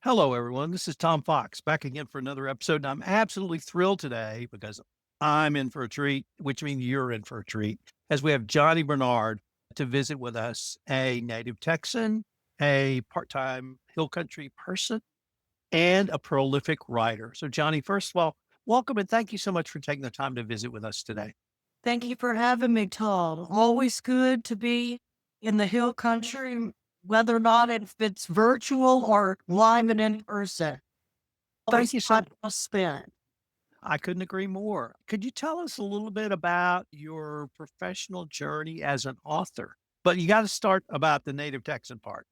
Hello, everyone. This is Tom Fox back again for another episode. And I'm absolutely thrilled today because I'm in for a treat, which means you're in for a treat, as we have Johnny Bernhard to visit with us, a native Texan, a part time hill country person, and a prolific writer. So, Johnny, first of all, welcome and thank you so much for taking the time to visit with us today. Thank you for having me, Tom. Always good to be in the hill country, whether or not if it's virtual or live and in person. Thank Always you so time well spent. I couldn't agree more. Could you tell us a little bit about your professional journey as an author? But you got to start about the native Texan part.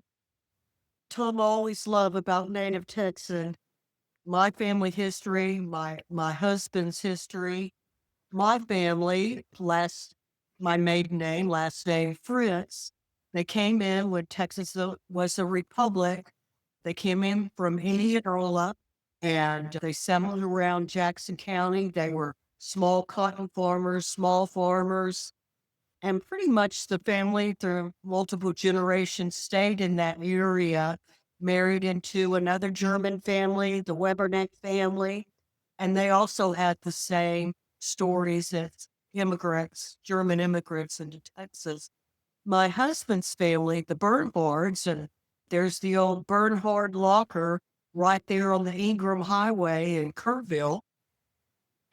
Tom, I always love about native Texan, my family history, my husband's history, my family, my maiden name, last name Fritz. They came in when Texas was a republic. They came in from Indianola and they settled around Jackson County. They were small cotton farmers, small farmers, and pretty much the family through multiple generations stayed in that area, married into another German family, the Weberneck family. And they also had the same stories as immigrants, German immigrants into Texas. My husband's family, the Bernhards, and there's the old Bernhard locker right there on the Ingram Highway in Kerrville.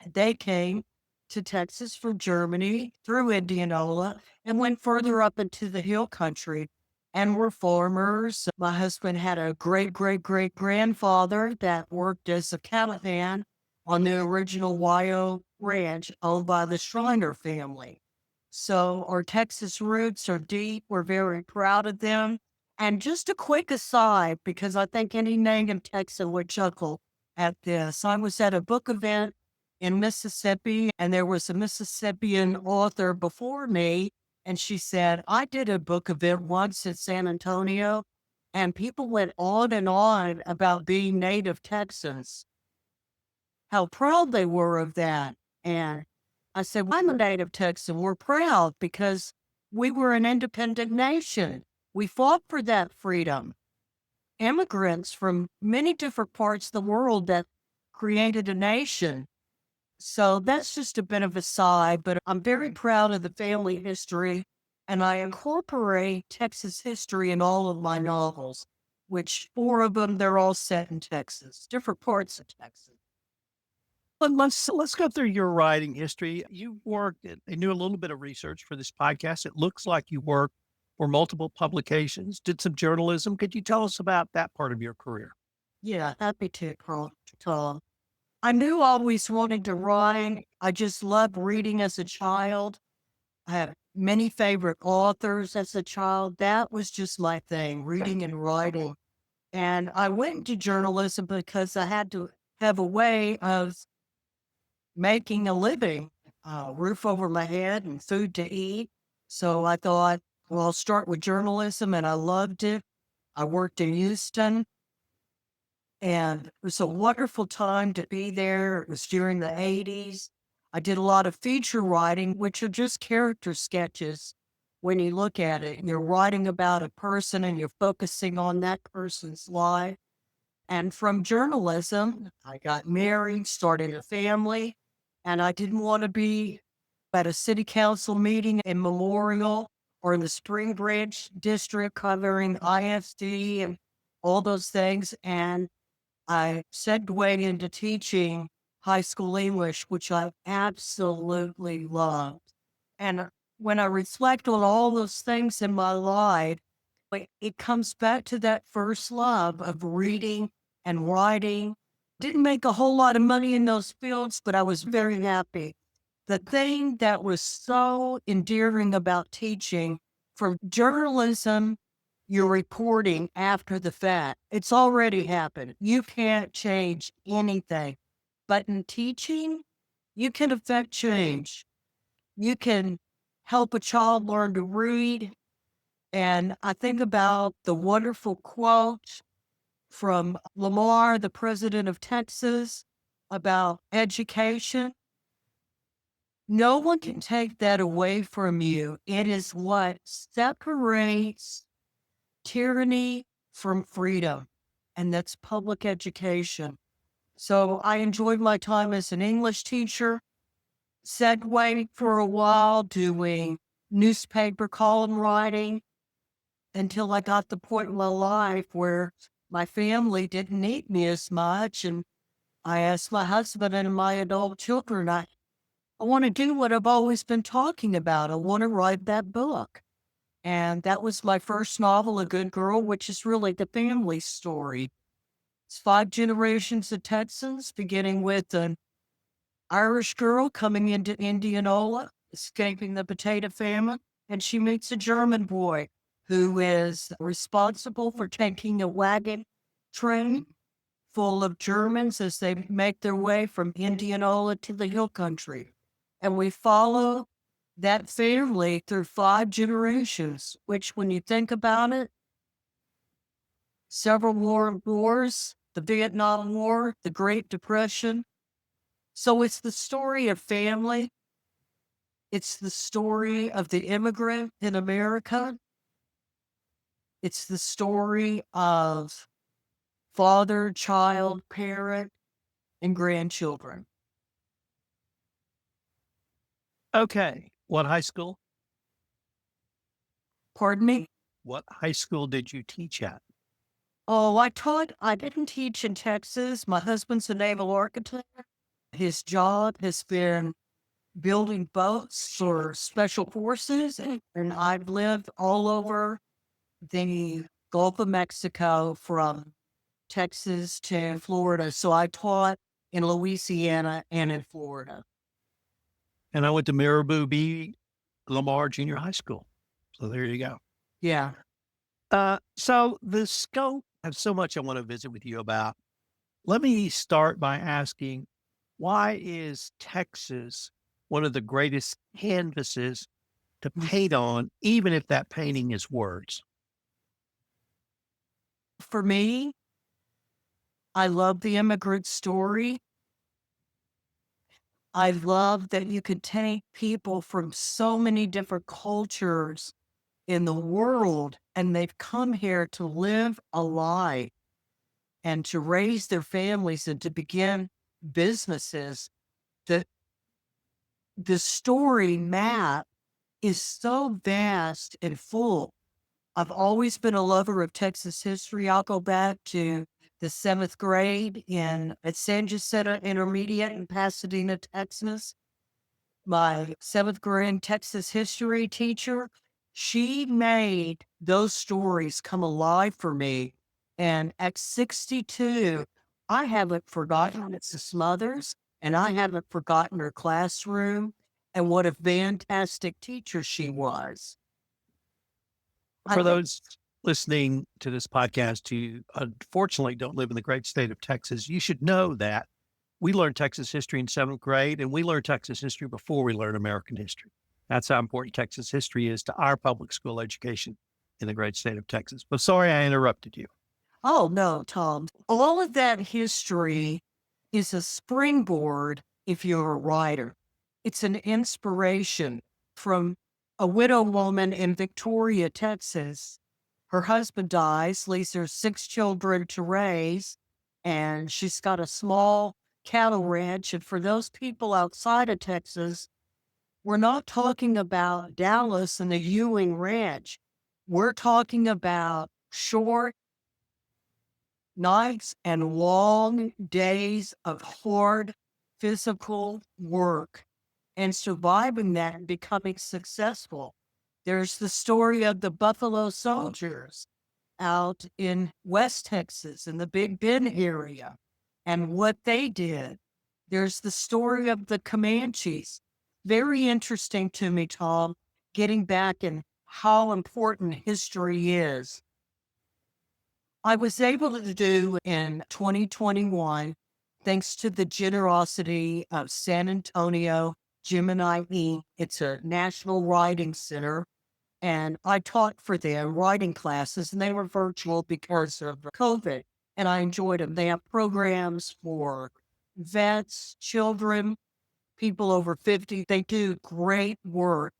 They came to Texas from Germany through Indianola and went further up into the hill country and were farmers. My husband had a great grandfather that worked as a cattleman on the original Wyo ranch owned by the Schreiner family. So our Texas roots are deep. We're very proud of them. And just a quick aside, because I think any native Texan would chuckle at this. I was at a book event in Mississippi, and there was a Mississippian author before me. And she said, I did a book event once in San Antonio, and people went on and on about being native Texans, how proud they were of that. And I said, well, I'm a native Texan. We're proud because we were an independent nation. We fought for that freedom. Immigrants from many different parts of the world that created a nation. So that's just a bit of a side, but I'm very proud of the family history. And I incorporate Texas history in all of my novels, which four of them, they're all set in Texas, different parts of Texas. But let's go through your writing history. You worked I knew a little bit of research for this podcast. It looks like you worked for multiple publications, did some journalism. Could you tell us about that part of your career? Yeah, happy to, Tom. I knew I always wanted to write. I just loved reading as a child. I had many favorite authors as a child. That was just my thing, reading and writing. And I went into journalism because I had to have a way of making a living, roof over my head and food to eat. So I thought, well, I'll start with journalism, and I loved it. I worked in Houston, and it was a wonderful time to be there. It was during the 80s. I did a lot of feature writing, which are just character sketches. When you look at it, you're writing about a person and you're focusing on that person's life. And from journalism, I got married, started a family, and I didn't want to be at a city council meeting in Memorial or in the Spring Branch district covering ISD and all those things. And I segued into teaching high school English, which I absolutely loved. And when I reflect on all those things in my life, it comes back to that first love of reading and writing. Didn't make a whole lot of money in those fields, but I was very happy. The thing that was so endearing about teaching from journalism, you're reporting after the fact. It's already happened. You can't change anything. But in teaching, you can affect change. You can help a child learn to read. And I think about the wonderful quote from Lamar, the president of Texas, about education. No one can take that away from you. It is what separates tyranny from freedom. and that's public education. So I enjoyed my time as an English teacher, segued for a while doing newspaper column writing until I got the point in my life where my family didn't need me as much. And I asked my husband and my adult children, I want to do what I've always been talking about. I want to write that book. And that was my first novel, A Good Girl, which is really the family story. It's 5 generations of Texans, beginning with an Irish girl coming into Indianola, escaping the potato famine, and she meets a German boy who is responsible for taking a wagon train full of Germans as they make their way from Indianola to the hill country. And we follow that family through 5 generations, which, when you think about it, several world wars, the Vietnam War, the Great Depression. So it's the story of family. It's the story of the immigrant in America. It's the story of father, child, parent, and grandchildren. Okay. What high school? Pardon me? What high school did you teach at? Oh, I didn't teach in Texas. My husband's a naval architect. His job has been building boats for special forces, and I've lived all over the Gulf of Mexico from Texas to Florida. So I taught in Louisiana and in Florida. And I went to Marabou B. Lamar Junior High School. So there you go. Yeah. So the scope, I have so much I want to visit with you about. Let me start by asking, why is Texas one of the greatest canvases to paint on, even if that painting is words? For me, I love the immigrant story. I love that you could take people from so many different cultures in the world, and they've come here to live a life and to raise their families and to begin businesses. The, the story map is so vast and full. I've always been a lover of Texas history. I'll go back to the 7th grade at San Jacinto Intermediate in Pasadena, Texas. My 7th grade Texas history teacher, she made those stories come alive for me. And at 62, I haven't forgotten Mrs. Smothers, and I haven't forgotten her classroom and what a fantastic teacher she was. For those listening to this podcast who unfortunately don't live in the great state of Texas, you should know that we learned Texas history in 7th grade, and we learned Texas history before we learned American history. That's how important Texas history is to our public school education in the great state of Texas. But sorry I interrupted you. Oh, no, Tom. All of that history is a springboard if you're a writer. It's an inspiration from a widow woman in Victoria, Texas. Her husband dies, leaves her 6 children to raise, and she's got a small cattle ranch. And for those people outside of Texas, we're not talking about Dallas and the Ewing Ranch. We're talking about short nights and long days of hard physical work and surviving that and becoming successful. There's the story of the Buffalo Soldiers out in West Texas in the Big Bend area and what they did. There's the story of the Comanches. Very interesting to me, Tom, getting back and how important history is. I was able to do in 2021, thanks to the generosity of San Antonio Gemini Inc. It's a national writing center. And I taught for them writing classes, and they were virtual because of COVID. And I enjoyed them. They have programs for vets, children, people over 50. They do great work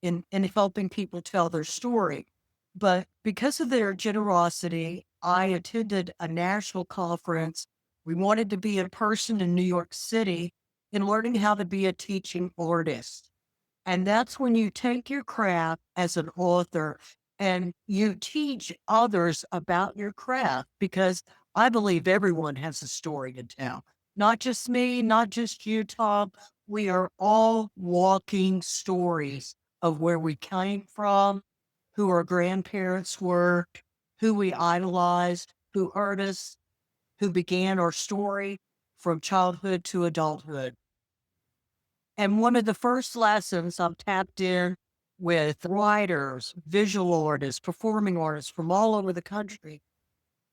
in helping people tell their story. But because of their generosity, I attended a national conference. We wanted to be in person in New York City and learning how to be a teaching artist. And that's when you take your craft as an author and you teach others about your craft, because I believe everyone has a story to tell. Not just me, not just you, Tom. We are all walking stories of where we came from, who our grandparents were, who we idolized, who hurt us, who began our story from childhood to adulthood. And one of the first lessons I'm tapped in with writers, visual artists, performing artists from all over the country.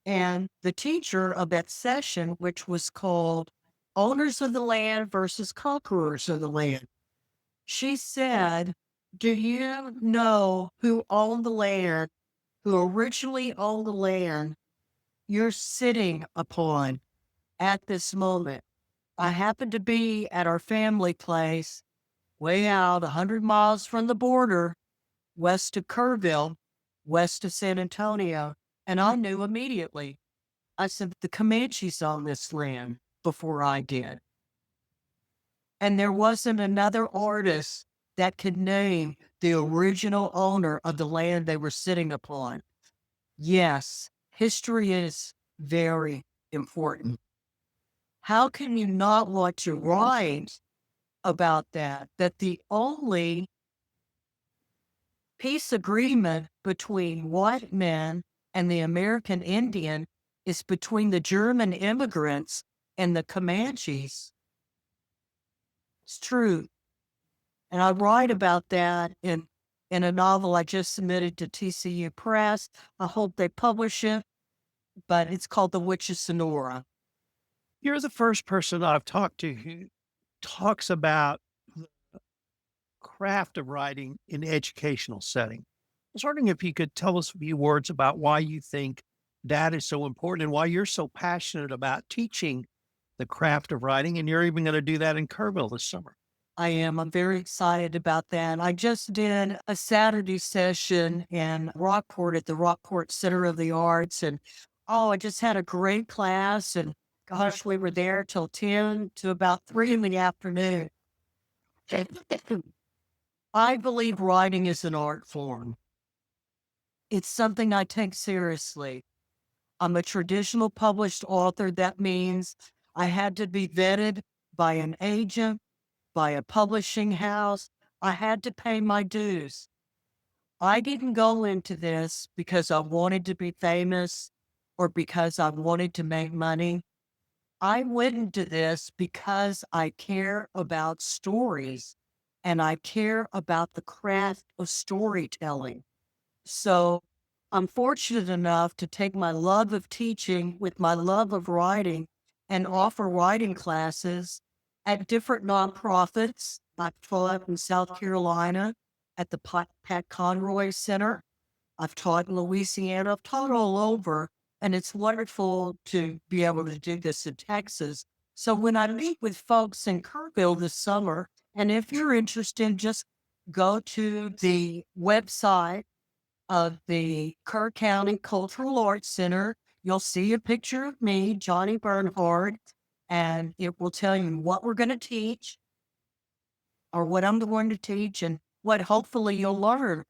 And the teacher of that session, which was called Owners of the Land versus Conquerors of the Land, she said, do you know who owned the land, who originally owned the land you're sitting upon at this moment? I happened to be at our family place way out 100 miles from the border, west of Kerrville, west of San Antonio. And I knew immediately. I said, the Comanches own this land before I did. And there wasn't another artist that could name the original owner of the land they were sitting upon. Yes, history is very important. How can you not want to write about that? That the only peace agreement between white men and the American Indian is between the German immigrants and the Comanches. It's true. And I write about that in a novel I just submitted to TCU Press. I hope they publish it, but it's called The Witch of Sonora. You're the first person I've talked to who talks about the craft of writing in educational setting. I was wondering if you could tell us a few words about why you think that is so important and why you're so passionate about teaching the craft of writing, and you're even going to do that in Kerrville this summer. I am. I'm very excited about that. I just did a Saturday session in Rockport at the Rockport Center of the Arts. And oh, I just had a great class. And gosh, we were there till 10 to about 3 in the afternoon. I believe writing is an art form. It's something I take seriously. I'm a traditional published author. That means I had to be vetted by an agent, by a publishing house. I had to pay my dues. I didn't go into this because I wanted to be famous or because I wanted to make money. I went into this because I care about stories and I care about the craft of storytelling. So I'm fortunate enough to take my love of teaching with my love of writing and offer writing classes at different nonprofits. I've taught in South Carolina at the Pat Conroy Center. I've taught in Louisiana. I've taught all over. And it's wonderful to be able to do this in Texas. So when I meet with folks in Kerrville this summer, and if you're interested, just go to the website of the Kerr County Cultural Arts Center. You'll see a picture of me, Johnnie Bernhard, and it will tell you what we're going to teach or what I'm going to teach and what hopefully you'll learn.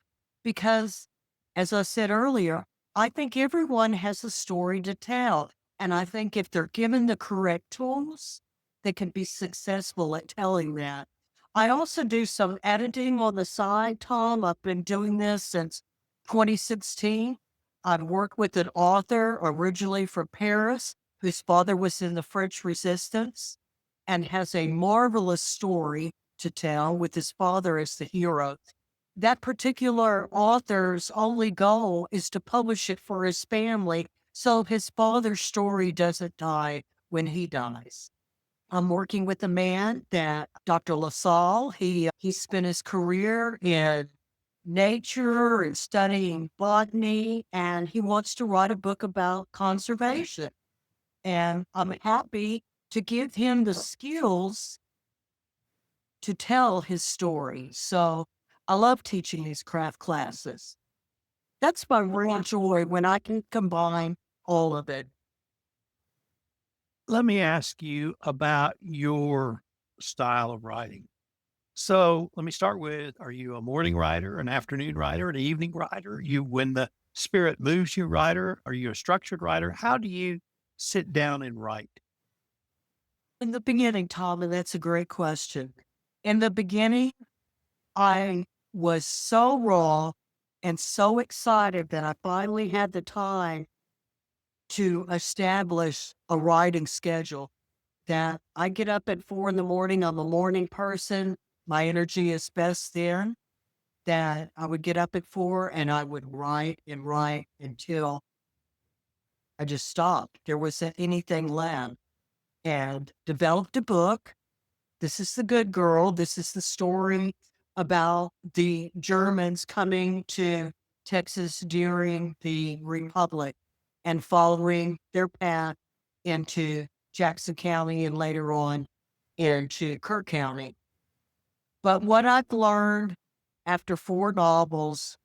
Because, as I said earlier, I think everyone has a story to tell. And I think if they're given the correct tools, they can be successful at telling that. I also do some editing on the side, Tom. I've been doing this since 2016. I've worked with an author originally from Paris, whose father was in the French Resistance and has a marvelous story to tell with his father as the hero. That particular author's only goal is to publish it for his family so his father's story doesn't die when he dies. I'm working with a man that Dr. LaSalle, he spent his career in nature and studying botany, and he wants to write a book about conservation. And I'm happy to give him the skills to tell his story. So I love teaching these craft classes. That's my real joy when I can combine all of it. Let me ask you about your style of writing. So let me start with, are you a morning writer, an afternoon writer, an evening writer? You, when the spirit moves you, writer? Are you a structured writer? How do you sit down and write? In the beginning, Tom, and that's a great question. In the beginning, I was so raw and so excited that I finally had the time to establish a writing schedule that I get up at 4 in the morning. I'm a morning person. My energy is best then. That I would get up at 4 and I would write and write until I just stopped. There wasn't anything left, and developed a book. This is the good girl. This is the story about the Germans coming to Texas during the Republic and following their path into Jackson County and later on into Kirk County. But what I've learned after 4 novels,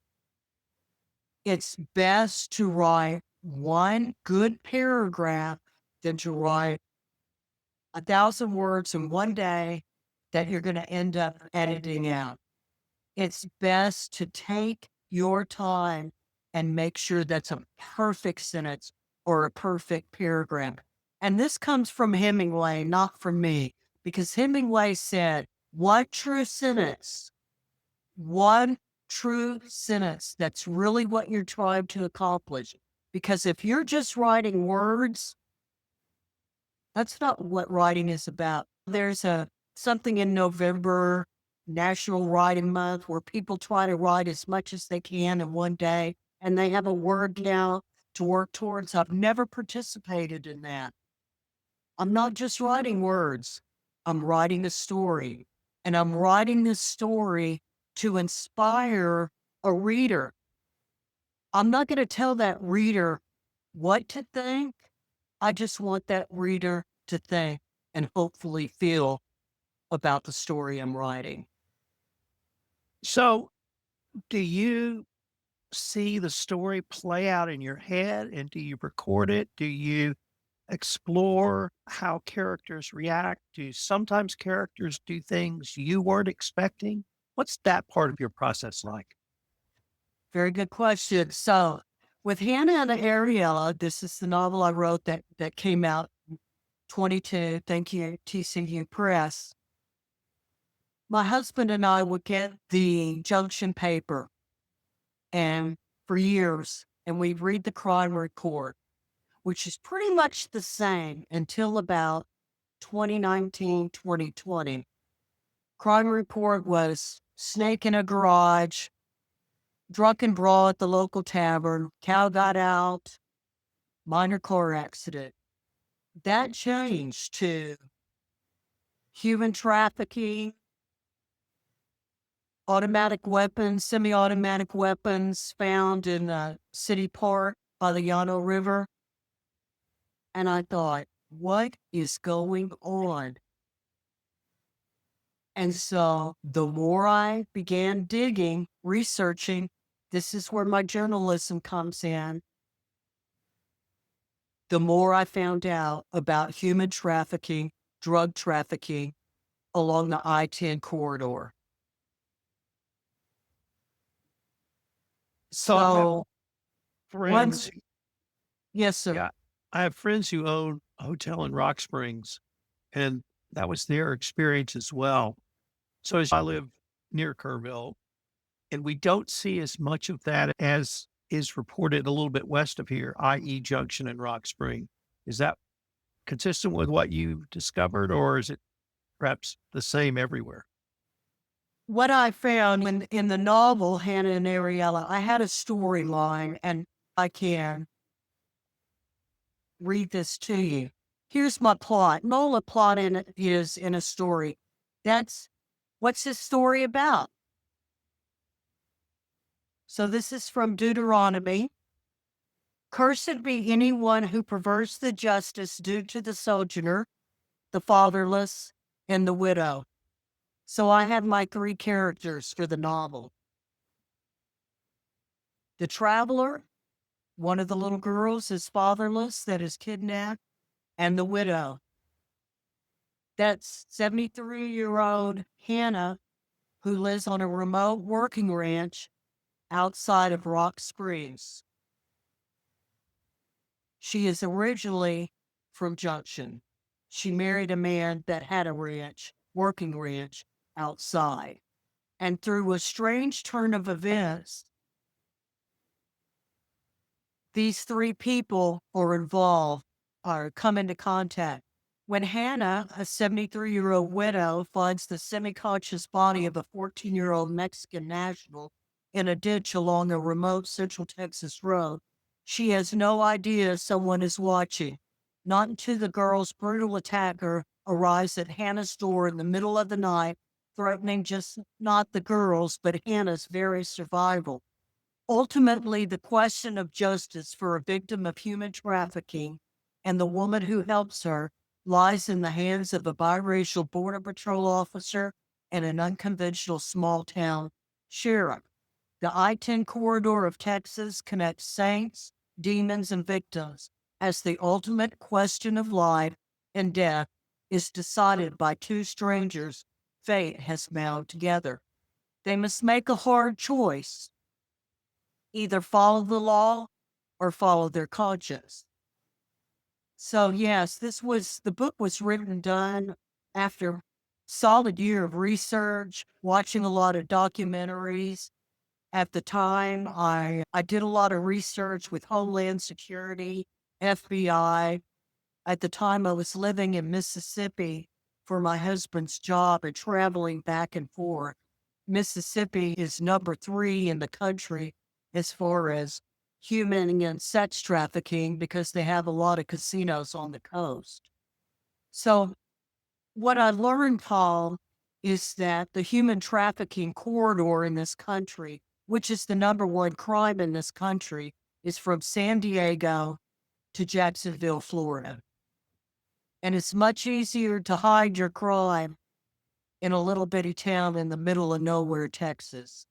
it's best to write one good paragraph than to write 1,000 words in one day that you're going to end up editing out. It's best to take your time and make sure that's a perfect sentence or a perfect paragraph. And this comes from Hemingway, not from me, because Hemingway said, one true sentence. That's really what you're trying to accomplish. Because if you're just writing words, that's not what writing is about. There's something in November, National Writing Month, where people try to write as much as they can in one day, and they have a word count to work towards. I've never participated in that. I'm not just writing words. I'm writing a story, and I'm writing this story to inspire a reader. I'm not going to tell that reader what to think. I just want that reader to think and hopefully feel about the story I'm writing. So, do you see the story play out in your head and do you record it? Do you explore how characters react? Do sometimes characters do things you weren't expecting? What's that part of your process like? Very good question. So, with Hannah and Ariella, this is the novel I wrote that came out 22. Thank you, TCU Press. My husband and I would get the junction paper, and for years, and we'd read the crime report, which is pretty much the same until about 2019, 2020. Crime report was snake in a garage, drunken brawl at the local tavern, cow got out, minor car accident. That changed to human trafficking, automatic weapons, semi-automatic weapons found in a city park by the Llano River. And I thought, what is going on? And so the more I began digging, researching, this is where my journalism comes in. The more I found out about human trafficking, drug trafficking along the I-10 corridor. So I have So friends. once, yes, sir. Yeah, I have friends who own a hotel in Rock Springs, and that was their experience as well. So as I live near Kerrville, and we don't see as much of that as is reported a little bit west of here, i.e. Junction and Rock Spring. Is that consistent with what you discovered, or is it perhaps the same everywhere? What I found in the novel, Hannah and Ariella, I had a storyline, and I can read this to you. Here's my plot. Nola plot in it is in a story. What's this story about? So this is from Deuteronomy. Cursed be anyone who perverts the justice due to the sojourner, the fatherless, and the widow. So I have my 3 characters for the novel. The traveler, one of the little girls, is fatherless that is kidnapped, and the widow. That's 73-year-old Hannah, who lives on a remote working ranch outside of Rock Springs. She is originally from Junction. She married a man that had a ranch, working ranch, outside. And through a strange turn of events, these three people are involved or come into contact. When Hannah, a 73-year-old widow, finds the semi-conscious body of a 14-year-old Mexican national in a ditch along a remote Central Texas road, she has no idea someone is watching. Not until the girl's brutal attacker arrives at Hannah's door in the middle of the night, threatening just not the girl's, but Hannah's very survival. Ultimately, the question of justice for a victim of human trafficking and the woman who helps her lies in the hands of a biracial Border Patrol officer and an unconventional small town sheriff. The I-10 corridor of Texas connects saints, demons, and victims as the ultimate question of life and death is decided by two strangers fate has bound together. They must make a hard choice. Either follow the law or follow their conscience. So yes, the book was written and done after solid year of research, watching a lot of documentaries. At the time, I did a lot of research with Homeland Security, FBI. At the time, I was living in Mississippi for my husband's job and traveling back and forth. Mississippi is number 3 in the country as far as human and sex trafficking because they have a lot of casinos on the coast. So what I learned, Paul, is that the human trafficking corridor in this country, which is the number 1 crime in this country, is from San Diego to Jacksonville, Florida. And it's much easier to hide your crime in a little bitty town in the middle of nowhere, Texas.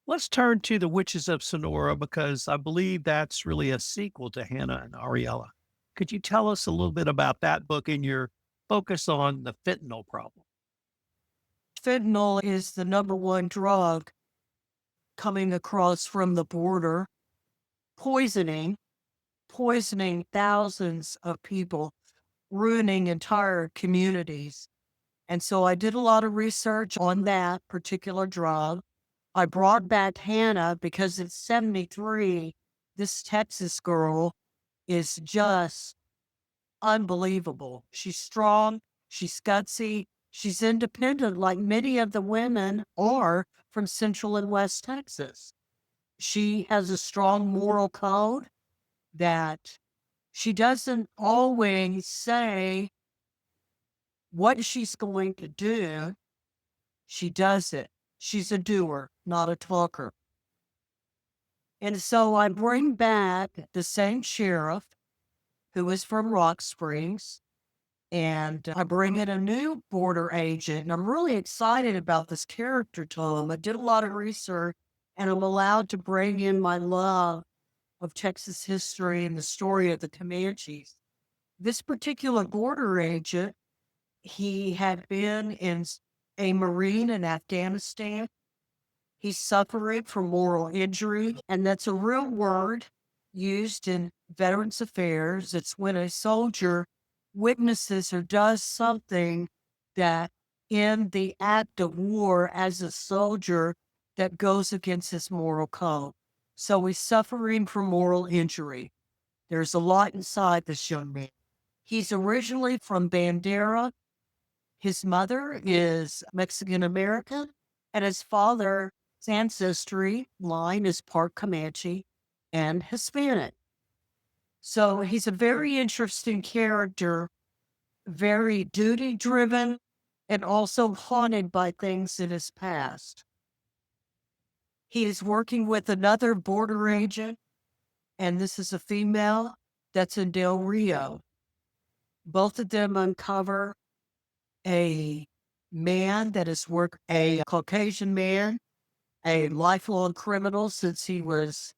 Let's turn to The Witches of Sonora because I believe that's really a sequel to Hannah and Ariella. Could you tell us a little bit about that book and your focus on the fentanyl problem? Fentanyl is the number 1 drug coming across from the border, poisoning thousands of people, ruining entire communities. And so I did a lot of research on that particular drug. I brought back Hannah because at 73, this Texas girl is just unbelievable. She's strong, she's gutsy, she's independent like many of the women are from Central and West Texas. She has a strong moral code that she doesn't always say what she's going to do. She does it. She's a doer, not a talker. And so I bring back the same sheriff who is from Rock Springs, and I bring in a new border agent. And I'm really excited about this character, Tom. I did a lot of research, and I'm allowed to bring in my love of Texas history and the story of the Comanches. This particular border agent, he had been a Marine in Afghanistan. He's suffering from moral injury, and that's a real word used in Veterans Affairs. It's when a soldier witnesses or does something that in the act of war as a soldier that goes against his moral code. So he's suffering from moral injury. There's a lot inside this young man. He's originally from Bandera. His mother is Mexican American, and his father's ancestry line is part Comanche and Hispanic. So he's a very interesting character, very duty driven, and also haunted by things in his past. He is working with another border agent, and this is a female that's in Del Rio. Both of them uncover a man that is a Caucasian man a lifelong criminal since he was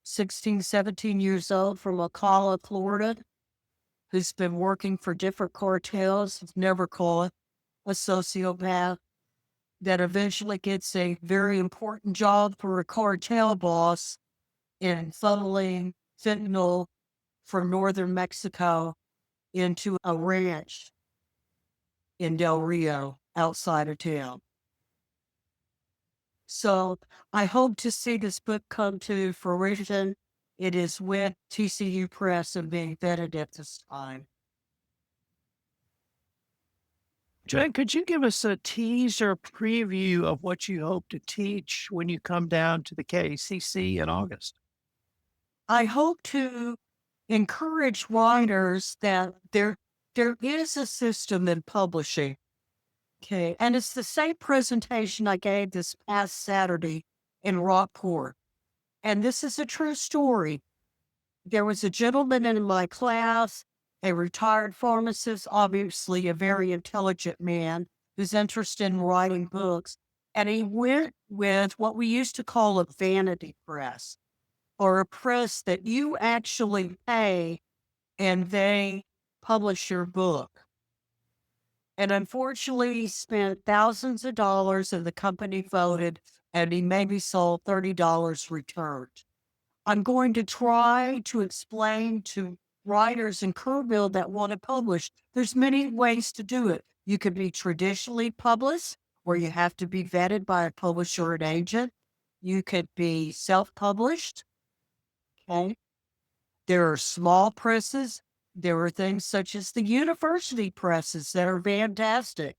16, 17 years old from Ocala, Florida, who's been working for different cartels. He's never caught, a sociopath that eventually gets a very important job for a cartel boss in funneling fentanyl from northern Mexico into a ranch in Del Rio outside of town. So I hope to see this book come to fruition. It is with TCU Press and being vetted at this time. Joanne, could you give us a teaser preview of what you hope to teach when you come down to the KCC in August? I hope to encourage writers that there is a system in publishing. Okay. And it's the same presentation I gave this past Saturday in Rockport. And this is a true story. There was a gentleman in my class, a retired pharmacist, obviously a very intelligent man who's interested in writing books. And he went with what we used to call a vanity press, or a press that you actually pay and they publish your book. And unfortunately, he spent thousands of dollars and the company voted, and he maybe sold $30 returned. I'm going to try to explain to writers in Kerrville that want to publish. There's many ways to do it. You could be traditionally published, where you have to be vetted by a publisher or an agent. You could be self-published. Okay. There are small presses. There are things such as the university presses that are fantastic.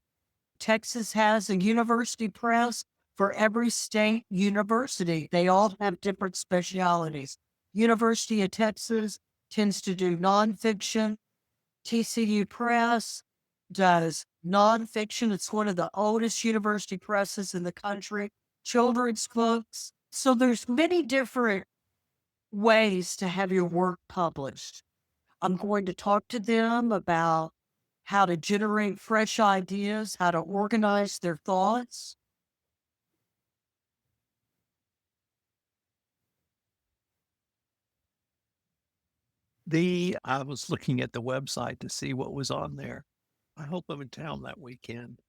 Texas has a university press for every state university. They all have different specialities. University of Texas tends to do nonfiction. TCU Press does nonfiction. It's one of the oldest university presses in the country. Children's books. So there's many different ways to have your work published. I'm going to talk to them about how to generate fresh ideas, how to organize their thoughts. I was looking at the website to see what was on there. I hope I'm in town that weekend.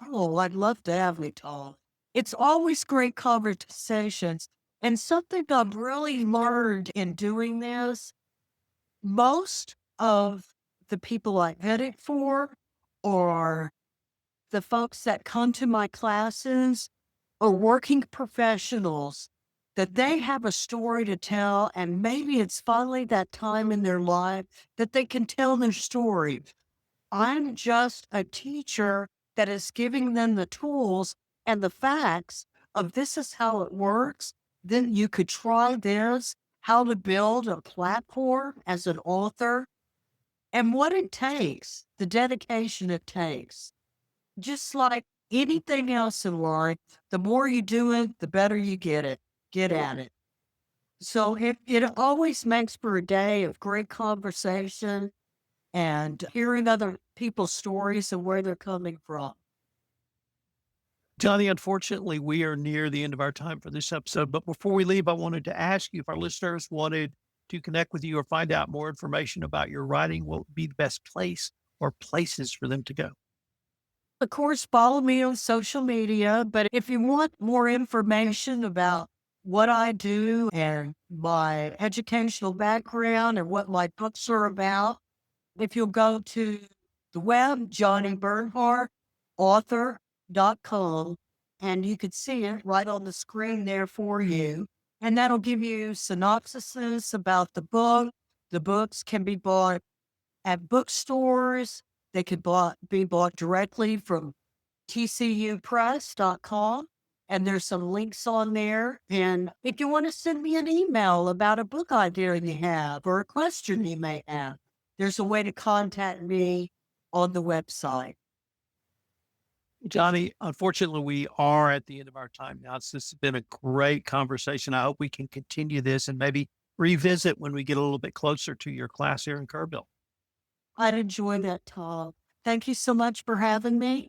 Oh, I'd love to have you, Tom. It's always great conversations. And something I've really learned in doing this, most of the people I edit for or the folks that come to my classes are working professionals that they have a story to tell, and maybe it's finally that time in their life that they can tell their story. I'm just a teacher that is giving them the tools and the facts of this is how it works. Then you could try this, how to build a platform as an author, and what it takes, the dedication it takes. Just like anything else in life, the more you do it, the better you get at it. So it always makes for a day of great conversation and hearing other people's stories and where they're coming from. Johnny, unfortunately, we are near the end of our time for this episode. But before we leave, I wanted to ask you if our listeners wanted to connect with you or find out more information about your writing, what would be the best place or places for them to go? Of course, follow me on social media, but if you want more information about what I do and my educational background and what my books are about, if you'll go to the web, Johnnie Bernhard, author.com, and you could see it right on the screen there for you. And that'll give you synopsises about the book. The books can be bought at bookstores. They could be bought directly from tcupress.com. And there's some links on there. And if you want to send me an email about a book idea you have or a question you may have, there's a way to contact me on the website. Johnny, unfortunately, we are at the end of our time now. This has been a great conversation. I hope we can continue this and maybe revisit when we get a little bit closer to your class here in Kerrville. I'd enjoy that, Tom. Thank you so much for having me.